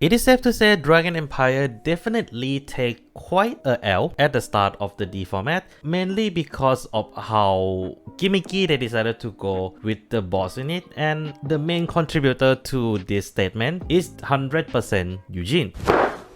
It is safe to say Dragon Empire definitely take quite a L at the start of the D format, mainly because of how gimmicky they decided to go with the boss unit, and the main contributor to this statement is 100% Eugene.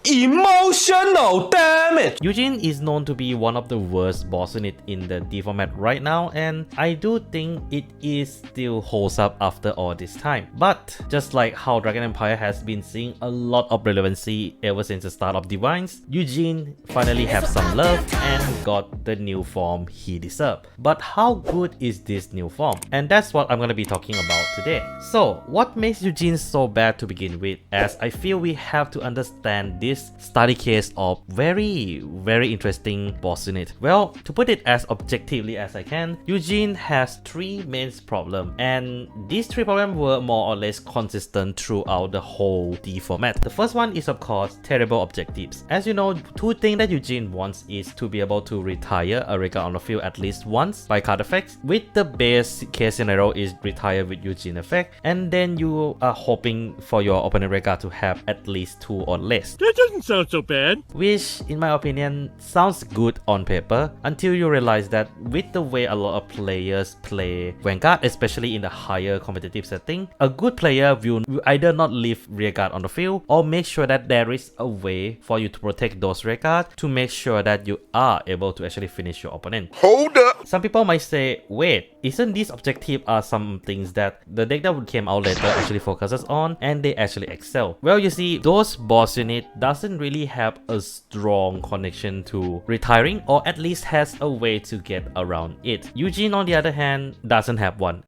Emotional damage! Eugene is known to be one of the worst boss unit in the D format right now, and I do think it is still holds up after all this time. But just like how Dragon Empire has been seeing a lot of relevancy ever since the start of Divines, Eugene finally have some love and got the new form he deserved. But how good is this new form? And that's what I'm gonna be talking about today. So what makes Eugene so bad to begin with, as I feel we have to understand this study case of very interesting boss unit. Well, to put it as objectively as I can, Eugene has three main problems, and these three problems were more or less consistent throughout the whole D format. The first one is of course terrible objectives. As you know, two things that Eugene wants is to be able to retire a Rega on the field at least once by card effects, with the base case scenario is retire with Eugene effect, and then you are hoping for your opponent Rega to have at least two or less. That doesn't sound so bad. Which, in my opinion, sounds good on paper until you realize that with the way a lot of players play Vanguard, especially in the higher competitive setting, a good player will either not leave rear guard on the field or make sure that there is a way for you to protect those rear guard to make sure that you are able to actually finish your opponent. Hold up! Some people might say, wait, isn't these objectives are some things that the deck that came out later actually focuses on and they actually excel? Well, you see, those boss unit doesn't really have a strong connection to retiring, or at least has a way to get around it. Eugene, on the other hand, doesn't have one.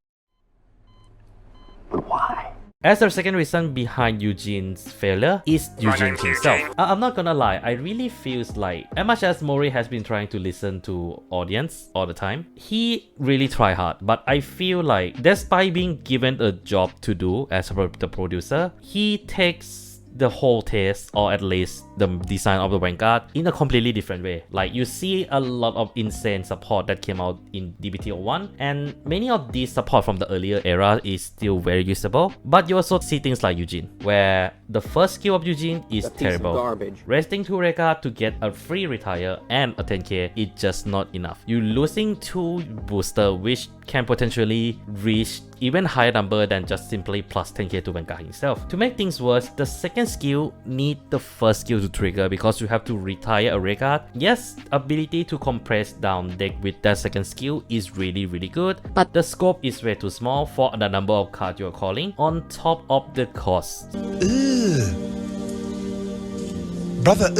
But why? As the second reason behind Eugene's failure is Eugene himself. I'm not gonna lie, I really feels like, as much as Mori has been trying to listen to audience all the time, he really try hard, but I feel like despite being given a job to do as the producer, he takes the whole taste, or at least the design of the Vanguard, in a completely different way. Like, you see a lot of insane support that came out in DBT01, and many of these support from the earlier era is still very usable, but you also see things like Eugene, where the first skill of Eugene is terrible. Resting 2 Rega to get a free retire and a 10k is just not enough. You losing 2 booster, which can potentially reach even higher number than just simply plus 10k to Vanguard himself. To make things worse, the second skill need the first skill to trigger because you have to retire a Vanguard. Yes, ability to compress down deck with that second skill is really good, but the scope is way too small for the number of cards you're calling on top of the cost. Brother,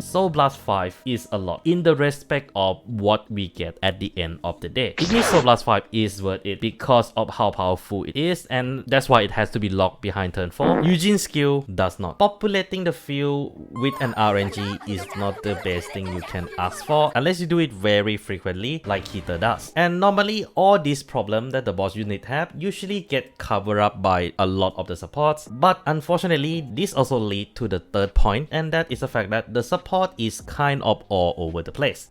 Soul Blast 5 is a lot in the respect of what we get at the end of the day. It means Soul Blast 5 is worth it because of how powerful it is, and that's why it has to be locked behind turn 4. Eugene's skill does not. Populating the field with an RNG is not the best thing you can ask for unless you do it very frequently like Heater does. And normally all these problems that the boss unit have usually get covered up by a lot of the supports, but unfortunately this also leads to the third point, and that is the fact that the support is kind of all over the place.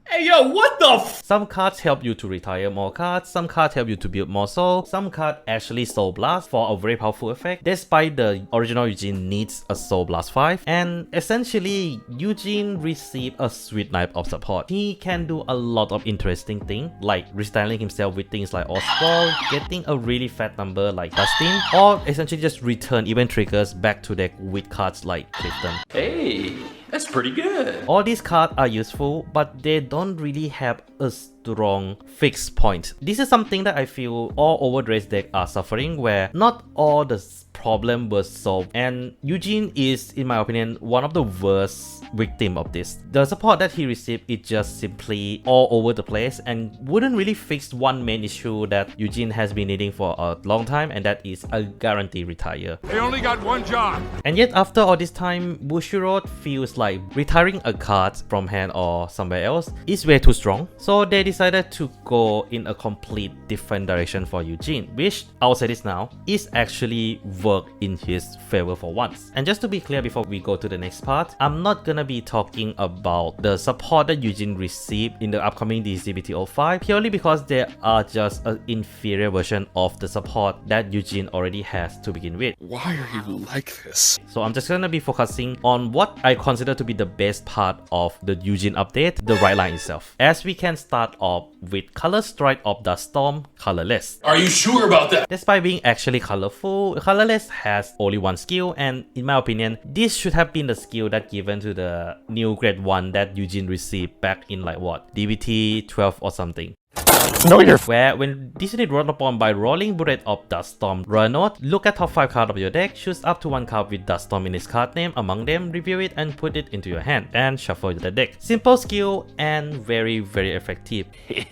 Hey yo, what the f— Some cards help you to retire more cards, some cards help you to build more soul, some cards actually soul blast for a very powerful effect, despite the original Eugene needs a soul blast 5, and essentially Eugene received a sweet knife of support. He can do a lot of interesting things, like restyling himself with things like Oswald, getting a really fat number like Dustin, or essentially just return event triggers back to deck with cards like Clifton. Hey, that's pretty good. All these cards are useful, but they don't really have a strong fixed point. This is something that I feel all overdressed decks are suffering, where not all the problem was solved, and Eugene is, in my opinion, one of the worst victim of this. The support that he received is just simply all over the place and wouldn't really fix one main issue that Eugene has been needing for a long time, and that is a guarantee retire. They only got one job. And yet after all this time, Bushiroad feels like retiring a card from hand or somewhere else is way too strong, so they decided to go in a complete different direction for Eugene, which, I'll say this now, is actually worth work in his favor for once. And just to be clear before we go to the next part, I'm not gonna be talking about the support that Eugene received in the upcoming DCBT05 purely because they are just an inferior version of the support that Eugene already has to begin with. Why are you like this? So I'm just gonna be focusing on what I consider to be the best part of the Eugene update, the right line itself. As we can start off with Color Strike of Duststorm colorless. Are you sure about that? Despite being actually colorful, colorless has only one skill, and in my opinion, this should have been the skill that given to the new grade 1 that Eugene received back in like what, DBT 12 or something. No, you're Where when this unit rolled upon by Rolling Bullet of Duststorm, run out, look at top 5 cards of your deck, choose up to 1 card with Duststorm in its card name among them, review it and put it into your hand, and shuffle the deck. Simple skill and very effective.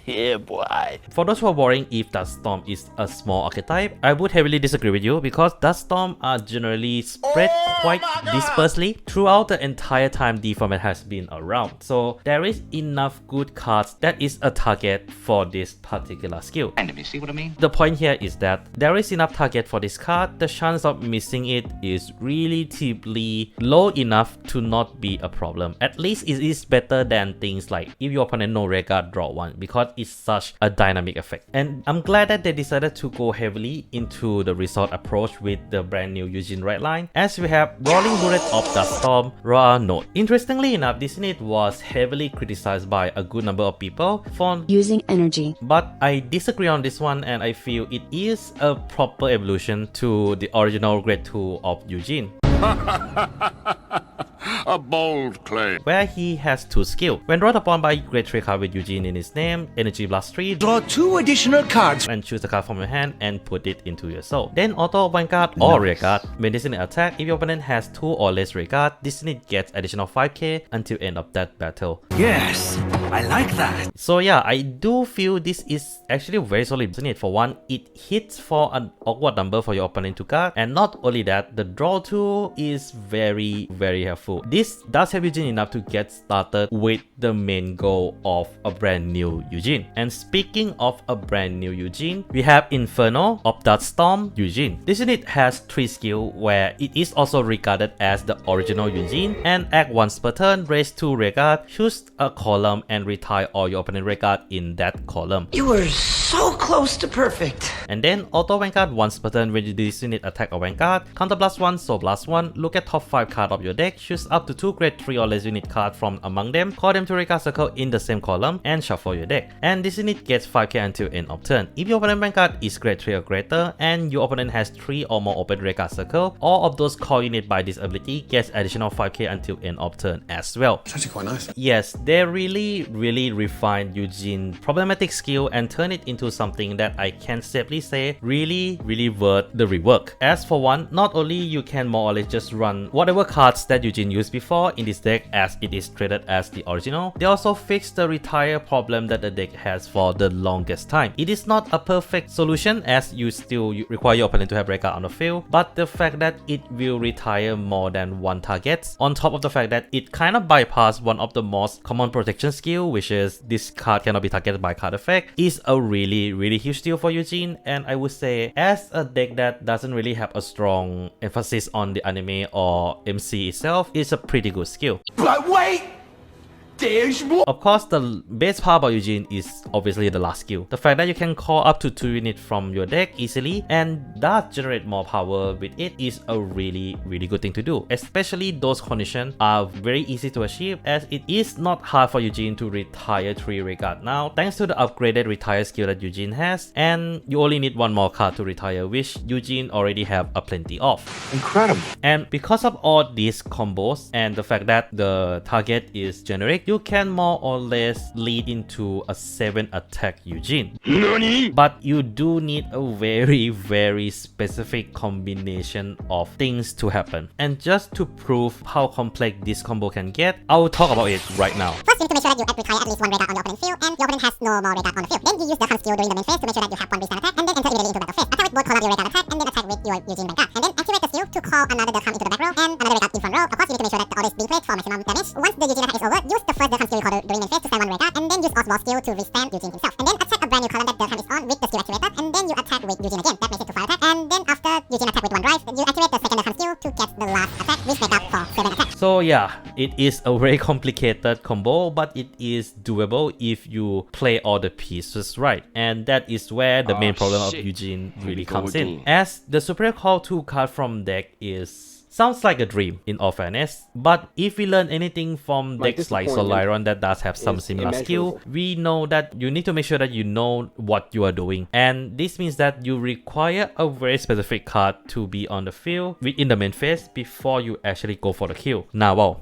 yeah, boy. For those who are worrying if Duststorm is a small archetype, I would heavily disagree with you because Duststorm are generally spread quite dispersely throughout the entire time the format has been around. So there is enough good cards that is a target for this particular skill. Kind of, you see what I mean? The point here is that there is enough target for this card, the chance of missing it is relatively low enough to not be a problem. At least it is better than things like if your opponent no rare card, draw one, because it's such a dynamic effect. And I'm glad that they decided to go heavily into the resort approach with the brand new Eugene Red line, as we have Rolling Bullet of Duststorm Raw Note. Interestingly enough, this unit was heavily criticized by a good number of people for using energy. But I disagree on this one, and I feel it is a proper evolution to the original grade 2 of Eugene. A bold claim. Where he has 2 skills. When brought upon by grade 3 card with Eugene in his name, Energy Blast 3, Draw 2 additional cards. and choose a card from your hand and put it into your soul. Then auto Vanguard or rear guard. When this unit attack, if your opponent has 2 or less rear guard, this unit gets additional 5k until end of that battle. Yes, I like that. So yeah, I do feel this is actually a very solid unit. For one, it hits for an awkward number for your opponent to guard, and not only that, the draw 2 is very helpful. This does have Eugene enough to get started with the main goal of a brand new Eugene. And speaking of a brand new Eugene, we have Inferno of Duststorm Eugene. This unit has 3 skills where it is also regarded as the original Eugene, and act once per turn, raise 2 rear guard, choose a column and retire all your opponent rear guard in that column. You were so close to perfect. And then auto Vanguard once per turn. When this unit attack or Vanguard, counter blast 1, so blast 1, look at top 5 card of your deck, choose up to 2 grade 3 or less unit card from among them, call them to rear circle in the same column, and shuffle your deck. And this unit gets 5k until end of turn. If your opponent Vanguard is grade 3 or greater, and your opponent has 3 or more open rear circle, all of those call unit by this ability gets additional 5k until end of turn as well. It's actually quite nice. Yes, they really refined Eugene's problematic skill and turn it into something that I can safely say really worth the rework. As for one, not only you can more or less just run whatever cards that Eugene used before in this deck as it is treated as the original, they also fixed the retire problem that the deck has for the longest time. It is not a perfect solution as you still require your opponent to have record on the field, but the fact that it will retire more than 1 target, on top of the fact that it kind of bypassed one of the most common protection skill, which is this card cannot be targeted by card effect, is a really huge deal for Eugene. And I would say, as a deck that doesn't really have a strong emphasis on the anime or MC itself, it's a pretty good skill. But wait! There's more! Of course, the best part about Eugene is obviously the last skill. The fact that you can call up to 2 units from your deck easily and that generate more power with it is a really good thing to do. Especially those conditions are very easy to achieve, as it is not hard for Eugene to retire 3 regard now thanks to the upgraded retire skill that Eugene has, and you only need 1 more card to retire, which Eugene already have a plenty of. Incredible. And because of all these combos and the fact that the target is generic, you can more or less lead into a 7 attack Eugene. Nani? But you do need a very specific combination of things to happen. And just to prove how complex this combo can get, I'll talk about it right now. First, you need to make sure that you retire at least 1 radar on your opponent's field, and your opponent has no more radar on the field. Then you use the skill during the main phase to make sure that you have 1 restand attack, and then enter immediately into battle phase. Attack with both call out your radar attack, and then attack with your Eugene Vanguard. And then activate the skill to call another Durkham into the back row, and another Vanguard in front row. Of course, you need to make sure that the order is being played for maximum damage. Once the Eugene attack is over, use the first Durkham skill recorder during main phase to stand 1 Vanguard, and then use Oswald's skill to restand Eugene himself. And then attack a brand new column that Durkham is on with the skill activated, and then you attack with Eugene again. That makes it to 5 attack. And then after Eugene attack with 1 drive, you activate which make up for 7 attacks. So yeah, it is a very complicated combo, but it is doable if you play all the pieces right. And that is where the main problem of Eugene really comes in. As the superior call 2 card from deck sounds like a dream, in all fairness, but if we learn anything from decks like Soliron that does have some similar skill, we know that you need to make sure that you know what you are doing, and this means that you require a very specific card to be on the field within the main phase before you actually go for the kill. Now,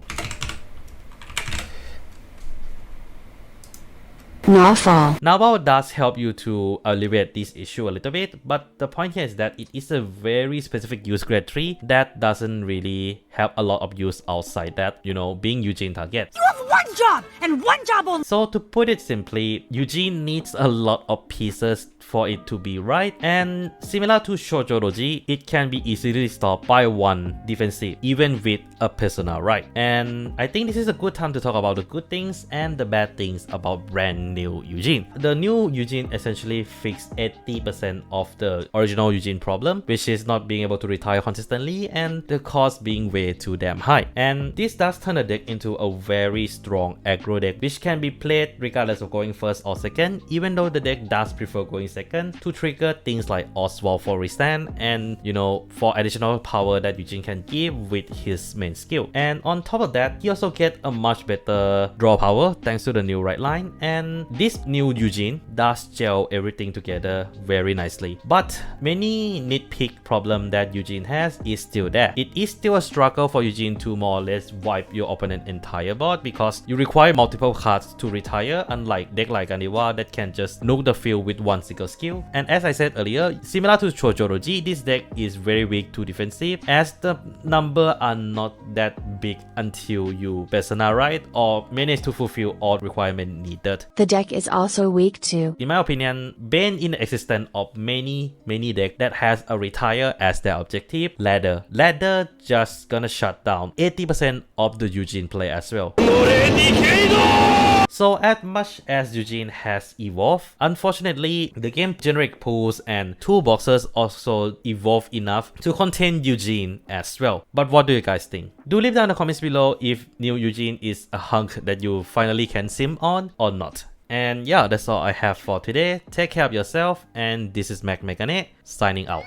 Narwhal does help you to alleviate this issue a little bit, but the point here is that it is a very specific use grade 3 that doesn't really have a lot of use outside that, being Eugene target. You have one job, and one job only! So to put it simply, Eugene needs a lot of pieces for it to be right, and similar to Shoujodoji, it can be easily stopped by one defensive, even with a persona right. And I think this is a good time to talk about the good things and the bad things about brand new Eugene. The new Eugene essentially fixed 80% of the original Eugene problem, which is not being able to retire consistently and the cost being way too damn high. And this does turn the deck into a very strong aggro deck, which can be played regardless of going first or second, even though the deck does prefer going second to trigger things like Oswald for restand and for additional power that Eugene can give with his main skill. And on top of that, he also gets a much better draw power thanks to the new right line, and this new Eugene does gel everything together very nicely. But many nitpick problem that Eugene has is still there. It is still a struggle for Eugene to more or less wipe your opponent's entire board because you require multiple cards to retire, unlike deck like Ganiwa that can just nuke the field with one single skill. And as I said earlier, similar to Shoujodoji, this deck is very weak to defensive as the number are not that big until you persona right or manage to fulfill all requirements needed. The deck is also weak too. In my opinion, bane in the existence of many decks that has a retire as their objective, ladder. Ladder just gonna shut down 80% of the Eugene play as well. So as much as Eugene has evolved, unfortunately, the game generic pools and toolboxes also evolved enough to contain Eugene as well. But what do you guys think? Do leave down in the comments below if new Eugene is a hunk that you finally can sim on or not. And yeah, that's all I have for today. Take care of yourself, and this is Mac Megane signing out.